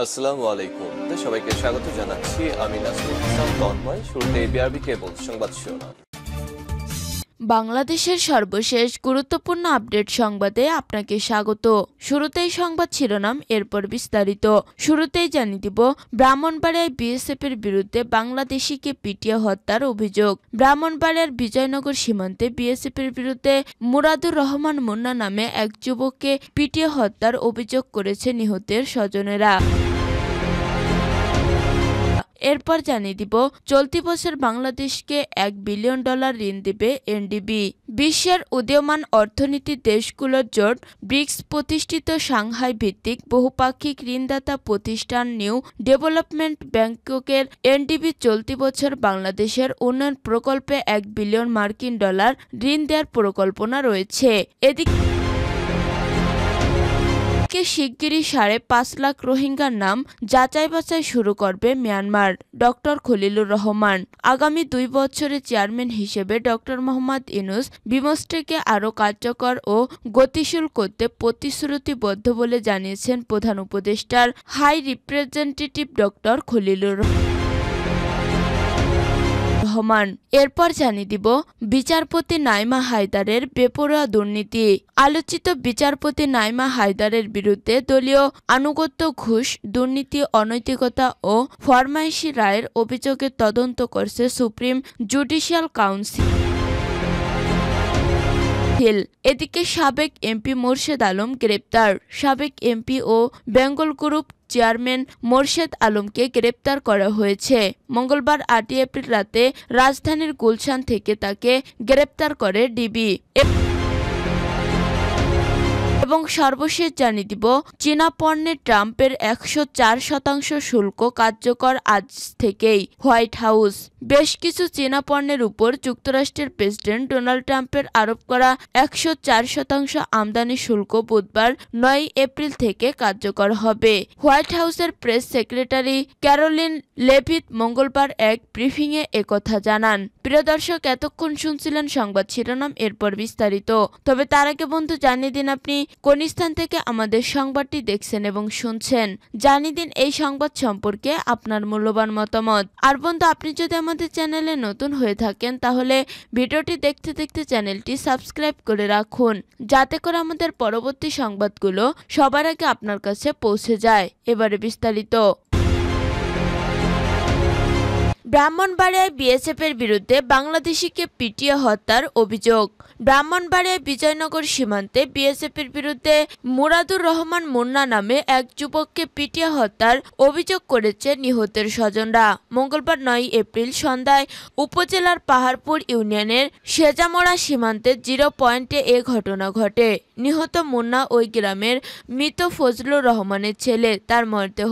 আসসালামু আলাইকুম। সবাইকে স্বাগত জানাচ্ছি। আমি নাসরুল ইসলাম তন্ময়। শুরুতে বিআরবি কেবল সংবাদ শিরোনাম। বাংলাদেশের সর্বশেষ গুরুত্বপূর্ণ আপডেট সংবাদে আপনাকে স্বাগত। শুরুতেই সংবাদ শিরোনাম, এরপর বিস্তারিত। শুরুতেই জানিয়ে দিব, ব্রাহ্মণবাড়িয়ায় বিএসএফের বিরুদ্ধে বাংলাদেশিকে পিটিয়ে হত্যার অভিযোগ। ব্রাহ্মণবাড়িয়ার বিজয়নগর সীমান্তে বিএসএফের বিরুদ্ধে মুরাদুর রহমান মুন্না নামে এক যুবককে পিটিয়ে হত্যার অভিযোগ করেছে নিহতের স্বজনেরা। এরপর জানিয়ে দিব, চলতি বছর বাংলাদেশকে $1 বিলিয়ন ঋণ দেবে এনডিবি। বিশ্বের উদীয়মান অর্থনীতির দেশগুলোর জোট ব্রিক্স প্রতিষ্ঠিত সাংহাই ভিত্তিক বহুপাক্ষিক ঋণদাতা প্রতিষ্ঠান নিউ ডেভেলপমেন্ট ব্যাংককের এনডিবি চলতি বছর বাংলাদেশের উন্নয়ন প্রকল্পে $1 বিলিয়ন ঋণ দেওয়ার পরিকল্পনা রয়েছে। এদিকে শিগগিরই 5.5 লাখ রোহিঙ্গার নাম যাচাই বাছাই শুরু করবে মিয়ানমার। ডক্টর খলিলুর রহমান আগামী 2 বছরের চেয়ারম্যান হিসেবে ডক্টর মোহাম্মদ ইউনূস বিমসটেককে আরও কার্যকর ও গতিশীল করতে প্রতিশ্রুতিবদ্ধ বলে জানিয়েছেন প্রধান উপদেষ্টার high representative doctor Khalilur Rahman. এরপর জানিয়ে দিব, বিচারপতি নাইমা হায়দারের বেপরোয়া দুর্নীতি। আলোচিত বিচারপতি নাইমা হায়দারের বিরুদ্ধে দলীয় আনুগত্য, ঘুষ, দুর্নীতি, অনৈতিকতা ও ফরমাইশি রায়ের অভিযোগের তদন্ত করছে সুপ্রিম জুডিশিয়াল কাউন্সিল। এদিকে সাবেক এমপি মোরশেদ আলম গ্রেপ্তার। সাবেক এমপি ও বেঙ্গল গ্রুপ চেয়ারম্যান মোরশেদ আলমকে গ্রেপ্তার করা হয়েছে। মঙ্গলবার 8 এপ্রিল রাতে রাজধানীর গুলশান থেকে তাকে গ্রেপ্তার করে ডিবি। এবং সর্বশেষ জানিয়ে দিব, চীনা পণ্যে ট্রাম্পের 104% শুল্ক কার্যকর আজ থেকেই। হোয়াইট হাউস বেশ কিছু চীনা পণ্যের উপর যুক্তরাষ্ট্রের প্রেসিডেন্ট ডোনাল্ড ট্রাম্পের আরোপ করা 104% আমদানি শুল্ক বুধবার 9 এপ্রিল থেকে কার্যকর হবে। হোয়াইট হাউসের প্রেস সেক্রেটারি ক্যারোলিন লেভিট মঙ্গলবার এক ব্রিফিংয়ে একথা জানান। প্রিয় দর্শক, এতক্ষণ শুনছিলেন সংবাদ শিরোনাম, এরপর বিস্তারিত। তবে তার আগে বন্ধু জানিয়ে দিন আপনি কোন স্থান থেকে আমাদের সংবাদটি দেখছেন এবং শুনছেন। জানিয়ে দিন এই সংবাদ সম্পর্কে আপনার মূল্যবান মতামত। আর বন্ধু, আপনি যদি আমাদের চ্যানেলে নতুন হয়ে থাকেন তাহলে ভিডিওটি দেখতে দেখতে চ্যানেলটি সাবস্ক্রাইব করে রাখুন, যাতে করে আমাদের পরবর্তী সংবাদগুলো সবার আগে আপনার কাছে পৌঁছে যায়। এবারে বিস্তারিত। ব্রাহ্মণবাড়িয়ায় বিএসএফের বিরুদ্ধে বাংলাদেশিকে পিটিয়ে হত্যার অভিযোগ। ব্রাহ্মণবাড়িয়ায় বিজয়নগর সীমান্তে বিএসএফের বিরুদ্ধে মুরাদুর রহমান মুন্না নামে এক যুবককে পিটিয়ে হত্যার অভিযোগ করেছে নিহতের স্বজনরা। মঙ্গলবার 9 এপ্রিল সন্ধ্যায় উপজেলার পাহাড়পুর ইউনিয়নের সেজামরা সীমান্তের 0 পয়েন্টে এ ঘটনা ঘটে। নিহত মুন্না ওই গ্রামের মৃত ফজলুর রহমানের ছেলে। তার মরদেহ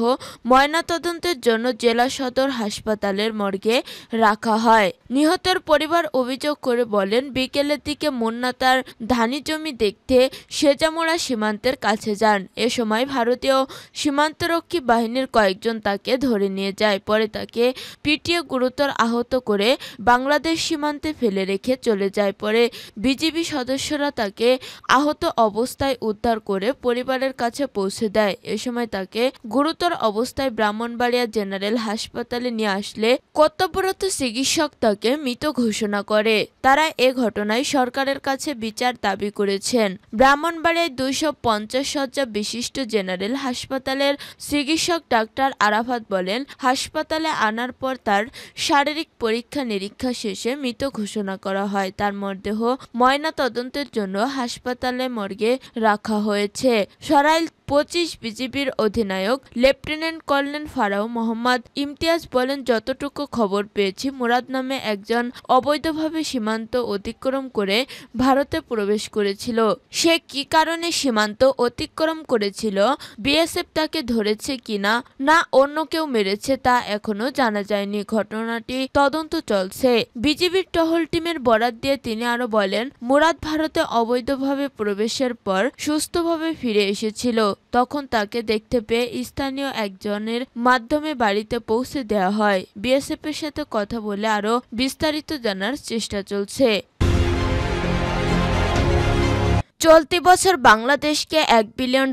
ময়নাতদন্তের জন্য জেলা সদর হাসপাতালের মর্গে রাখা হয়। নিহতের পরিবার অভিযোগ করে বলেন, বিকেলের দিকে মুন্না তার ধানি জমি দেখতে সেজামরা সীমান্তের কাছে যান। এ সময় ভারতীয় সীমান্তরক্ষী বাহিনীর কয়েকজন তাকে ধরে নিয়ে যায়। পরে তাকে পিটিয়ে গুরুতর আহত করে বাংলাদেশ সীমান্তে ফেলে রেখে চলে যায়। পরে বিজিবি সদস্যরা তাকে আহত অবস্থায় উদ্ধার করে পরিবারের কাছে পৌঁছে দেয়। এ সময় তাকে গুরুতর অবস্থায় ব্রাহ্মণবাড়িয়া জেনারেল হাসপাতালে নিয়ে আসলে কর্তব্যরত চিকিৎসক তাকে মৃত ঘোষণা করে। তারা এ ঘটনায় সরকারের কাছে বিচার দাবি করেছেন। ব্রাহ্মণবাড়িয়ায় 250 শয্যা বিশিষ্ট জেনারেল হাসপাতালের চিকিৎসক ডাক্তার আরাফাত বলেন, হাসপাতালে আনার পর তার শারীরিক পরীক্ষা নিরীক্ষা শেষে মৃত ঘোষণা করা হয়। তার মরদেহ ময়না তদন্তের জন্য হাসপাতালে মর্গে রাখা হয়েছে। সরাইল 25 বিজিবির অধিনায়ক lieutenant colonel pharaoh Mohammad Imtiaz বলেন, যতটুকু খবর পেয়েছি, মুরাদ নামে একজন অবৈধভাবে সীমান্ত অতিক্রম করে ভারতে প্রবেশ করেছিল। সে কি কারণে সীমান্ত অতিক্রম করেছিল, বিএসএফ তাকে ধরেছে কিনা না অন্য কেউ মেরেছে তা এখনো জানা যায়নি। ঘটনাটি তদন্ত চলছে। বিজিবির টহল টিমের বরাত দিয়ে তিনি আরো বলেন, মুরাদ ভারতে অবৈধভাবে প্রবেশের পর সুস্থভাবে ফিরে এসেছিল। তখন তাকে দেখতে পেয়ে স্থানীয় একজনের মাধ্যমে বাড়িতে পৌঁছে দেওয়া হয়। বিএসএফ এর সাথে কথা বলে আরো বিস্তারিত জানার চেষ্টা চলছে। চলতি বছর বাংলাদেশকে $1 বিলিয়ন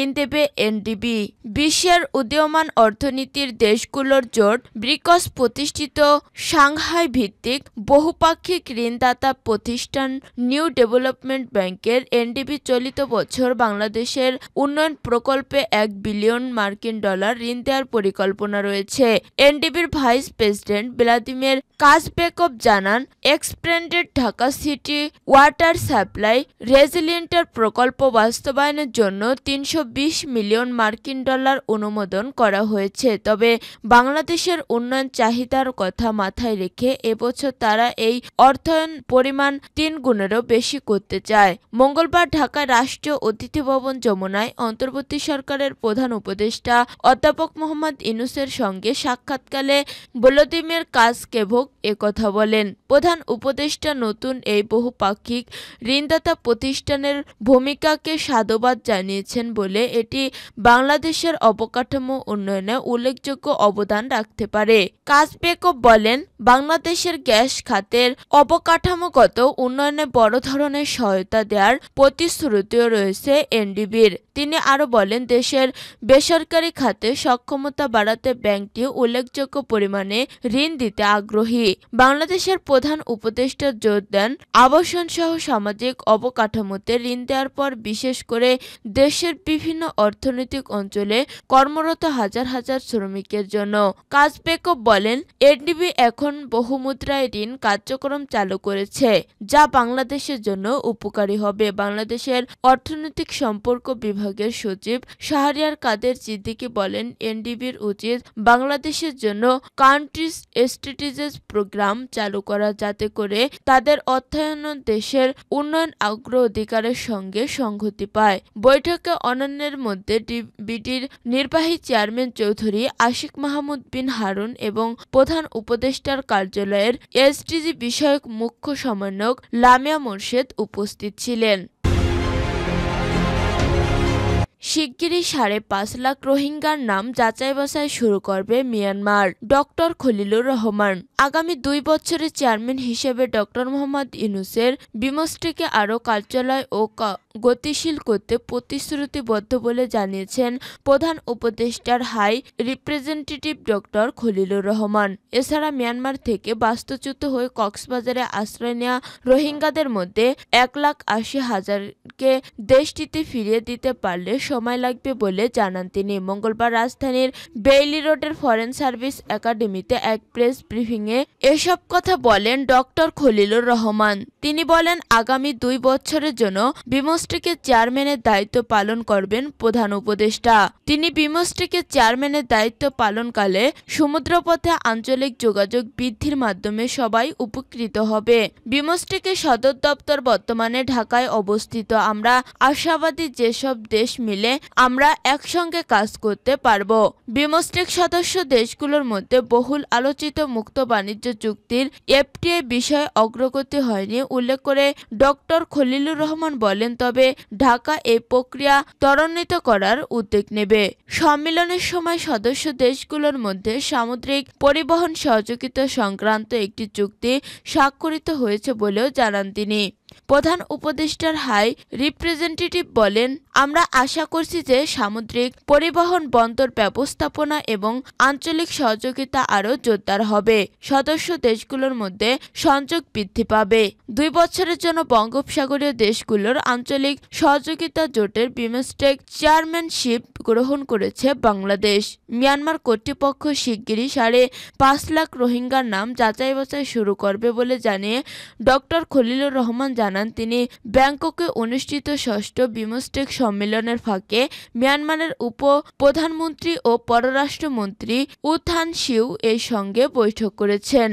ঋণ দেবে এনডিবি। বিশ্বের উদীয়মান অর্থনীতির দেশগুলোর জোট ব্রিকস প্রতিষ্ঠিত সাংহাই ভিত্তিক বহুপাক্ষিক ঋণদাতা প্রতিষ্ঠান নিউ ডেভেলপমেন্ট ব্যাংকের এনডিবি চলিত বছর বাংলাদেশের উন্নয়ন প্রকল্পে $1 বিলিয়ন ঋণ দেওয়ার পরিকল্পনা রয়েছে। এনডিবির ভাইস প্রেসিডেন্ট ভ্লাদিমির কাজবেকভ জানান, expanded Dhaka city water supply রেজিলিয়েন্টার প্রকল্প বাস্তবায়নের জন্য $320 মিলিয়ন অনুমোদন করা হয়েছে। তবে বাংলাদেশের উন্নয়ন চাহিদার কথা মাথায় রেখে এবছর তারা এই অর্থায়ন পরিমাণ 3 গুণেরও বেশি করতে চায়। মঙ্গলবার ঢাকায় রাষ্ট্রীয় অতিথি ভবন যমুনায় অন্তর্বর্তী সরকারের প্রধান উপদেষ্টা অধ্যাপক মোহাম্মদ ইউনূসের সঙ্গে সাক্ষাৎকালে ভ্লাদিমির কাজকেভভ একথা বলেন। প্রধান উপদেষ্টা নতুন এই বহুপাক্ষিক ঋণদাতা প্রতিষ্ঠানের ভূমিকাকে সাধুবাদ জানিয়েছেন বলে এটি বাংলাদেশের অবকাঠামো উন্নয়নে উল্লেখযোগ্য অবদান রাখতে পারে। কাজবেকভ বলেন, বাংলাদেশের গ্যাস খাতের অবকাঠামোগত উন্নয়নে বড় ধরনের সহায়তা দেওয়ার প্রতিশ্রুতিও রয়েছে এনডিবির। তিনি আরও বলেন, দেশের বেসরকারি খাতে সক্ষমতা বাড়াতে ব্যাংকটি উল্লেখযোগ্য পরিমাণে ঋণ দিতে আগ্রহী। বাংলাদেশের প্রধান উপদেষ্টা জোর দেন, আবাসনসহ সামাজিক অবকাঠামোতে ঋণ দেওয়ার পর বিশেষ করে দেশের বিভিন্ন অর্থনৈতিক অঞ্চলে কর্মরত হাজার হাজার শ্রমিকের জন্য। কাজবেকভ বলেন, এনডিবি এখন বহুমুদ্রায় ঋণ কার্যক্রম চালু করেছে, যা বাংলাদেশের জন্য উপকারী হবে। বাংলাদেশের অর্থনৈতিক সম্পর্ক বিভাগের সচিব শাহরিয়ার কাদের সিদ্দিকী বলেন, এনডিবির উচিত বাংলাদেশের জন্য কান্ট্রি স্ট্র্যাটেজিক প্রোগ্রাম চালু করা, যাতে করে তাদের অর্থায়ন দেশের উন্নয়ন অগ্রাধিকারের সঙ্গে সংগতি পায়। বৈঠকে অন্যান্যের মধ্যে ডিবিটির নির্বাহী চেয়ারম্যান চৌধুরী আশিক মাহমুদ বিন হারুন এবং প্রধান উপদেষ্টার কার্যালয়ের এসডিজি বিষয়ক মুখ্য সমন্বয়ক লামিয়া মোরশেদ উপস্থিত ছিলেন। শিগগিরই 5.5 লাখ রোহিঙ্গার নাম যাচাই বাছাই শুরু করবে মিয়ানমার। ডক্টর খলিলুর রহমান আগামী 2 বছরের চেয়ারম্যান হিসেবে ডক্টর মোহাম্মদ ইউনূসের বিমসটেকে আরও কার্যালয় ও গতিশীল করতে প্রতিশ্রুতিবদ্ধ বলে জানিয়েছেন প্রধান উপদেষ্টার high representative doctor Khalilur Rahman. এছাড়া মিয়ানমার থেকে বাস্তুচ্যুত হয়ে কক্সবাজারে আশ্রয় নেওয়া রোহিঙ্গাদের মধ্যে 1,80,000কে দেশটিতে ফিরিয়ে দিতে পারলে সময় লাগবে বলে জানান তিনি। মঙ্গলবার রাজধানীর বেইলি রোডের ফরেন সার্ভিস একাডেমিতে এক প্রেস ব্রিফিংয়ে এসব কথা বলেন ডক্টর খলিলুর রহমান। তিনি বলেন, আগামী 2 বছরের জন্য বিমসটেকের চেয়ারম্যানের দায়িত্ব পালন করবেন প্রধান উপদেষ্টা। তিনি বিমসটেকের চেয়ারম্যানের দায়িত্ব পালনকালে সমুদ্রপথে আঞ্চলিক যোগাযোগ বৃদ্ধির মাধ্যমে সবাই উপকৃত হবে। বিমসটেকের সদর দপ্তর বর্তমানে ঢাকায় অবস্থিত। আমরা আশাবাদী যেসব দেশ মিলে আমরা একসঙ্গে কাজ করতে পারব। বিমসটেক সদস্য দেশগুলোর মধ্যে বহুল আলোচিত মুক্ত বাণিজ্য চুক্তির এফটিএ বিষয়ে অগ্রগতি হয়নি উল্লেখ করে ডক্টর খলিলুর রহমান বলেন, তবে ঢাকা এই প্রক্রিয়া ত্বরান্বিত করার উদ্যোগ নেবে। সম্মেলনের সময় সদস্য দেশগুলোর মধ্যে সামুদ্রিক পরিবহন সহযোগিতা সংক্রান্ত একটি চুক্তি স্বাক্ষরিত হয়েছে বলেও জানান তিনি। প্রধান উপদেষ্টার হাই রিপ্রেজেন্টেটিভ বলেন, আমরা আশা করছি যে সামুদ্রিক পরিবহন, বন্দর ব্যবস্থাপনা এবং আঞ্চলিক সহযোগিতা আরও জোরদার হবে। সদস্য দেশগুলোর মধ্যে সংযোগ বৃদ্ধি পাবে। 2 বছরের জন্য বঙ্গোপসাগরীয় দেশগুলোর আঞ্চলিক সহযোগিতা জোটের বিমসটেক চেয়ারম্যানশিপ গ্রহণ করেছে বাংলাদেশ। মিয়ানমার কর্তৃপক্ষ শিগগিরই 5.5 লাখ রোহিঙ্গার নাম যাচাই বাছাই শুরু করবে বলে জানিয়ে ডক্টর খলিলুর রহমান জানান, তিনি ব্যাংককে অনুষ্ঠিত 6ষ্ঠ বিমসটেক সম্মেলনের ফাঁকে মিয়ানমারের উপ প্রধানমন্ত্রী ও পররাষ্ট্রমন্ত্রী উ থান সিউ এর সঙ্গে বৈঠক করেছেন।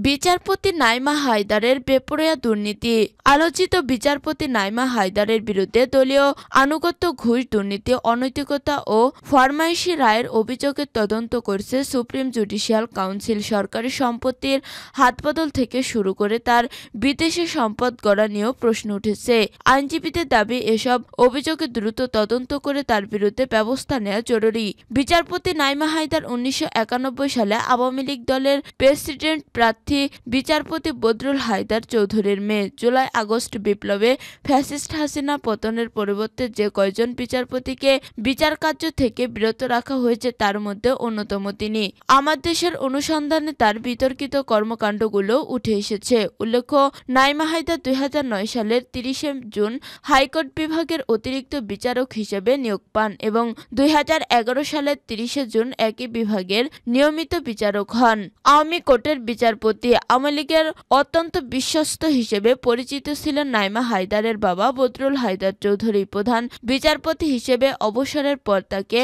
বিচারপতি নাইমা হায়দারের বেপরোয়া দুর্নীতি। আলোচিত বিচারপতি নাইমা হায়দারের বিরুদ্ধে দলীয় আনুগত্য, ঘুষ, দুর্নীতি, অনৈতিকতা ও ফরমাইশি রায়ের অভিযোগের তদন্ত করছে সুপ্রিম জুডিশিয়াল কাউন্সিল। সরকারি সম্পত্তির হাতবদল থেকে শুরু করে তার বিদেশে সম্পদ গড়া নিয়েও প্রশ্ন উঠেছে। আইনজীবীদের দাবি, এসব অভিযোগে দ্রুত তদন্ত করে তার বিরুদ্ধে ব্যবস্থা নেওয়া জরুরি। বিচারপতি নাইমা হায়দার 1991 সালে আওয়ামী লীগ দলের প্রেসিডেন্ট প্রার্থী প্রার্থী বিচারপতি বদরুল হায়দার চৌধুরীর মেয়ে। জুলাই আগস্ট বিপ্লবে ফ্যাসিস্ট হাসিনা পতনের পরিবর্তে যে কয়জন বিচারপতিকে বিচারকার্য থেকে বিরত রাখা হয়েছে তার মধ্যে অন্যতম তিনি। আমার দেশের অনুসন্ধানে তার বিতর্কিত কর্মকাণ্ডগুলো উঠে এসেছে। উল্লেখ্য, নাইমা হায়দার 2009 সালের 30 জুন হাইকোর্ট বিভাগের অতিরিক্ত বিচারক হিসেবে নিয়োগ পান এবং 2011 সালের 30 জুন একই বিভাগের নিয়মিত বিচারক হন। আওয়ামী কোর্টের বিচারপতি আওয়ামী লীগের অত্যন্ত বিশ্বস্ত হিসেবে পরিচিত ছিলেন নাইমা হায়দারের বাবা বদরুল হায়দার চৌধুরী। প্রধান বিচারপতি হিসেবে অবসরের পর তাকে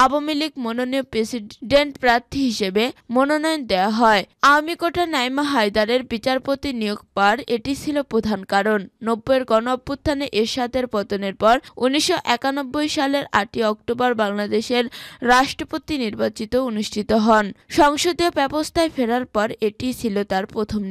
আওয়ামী লীগ মনোনীত প্রেসিডেন্ট প্রার্থী হিসেবে মনোনয়ন দেওয়া হয়। আওয়ামী কোর্টে নাইমা হায়দারের বিচারপতি নিয়োগ পাওয়ার এটি ছিল প্রধান কারণ। 90-এর গণঅভ্যুত্থানে এরশাদের পতনের পর 1991 সালের 8 অক্টোবর বাংলাদেশের রাষ্ট্রপতি নির্বাচিত অনুষ্ঠিত হন। সংসদীয় ব্যবস্থায় ফেরার পর এটি ছিল তার প্রথম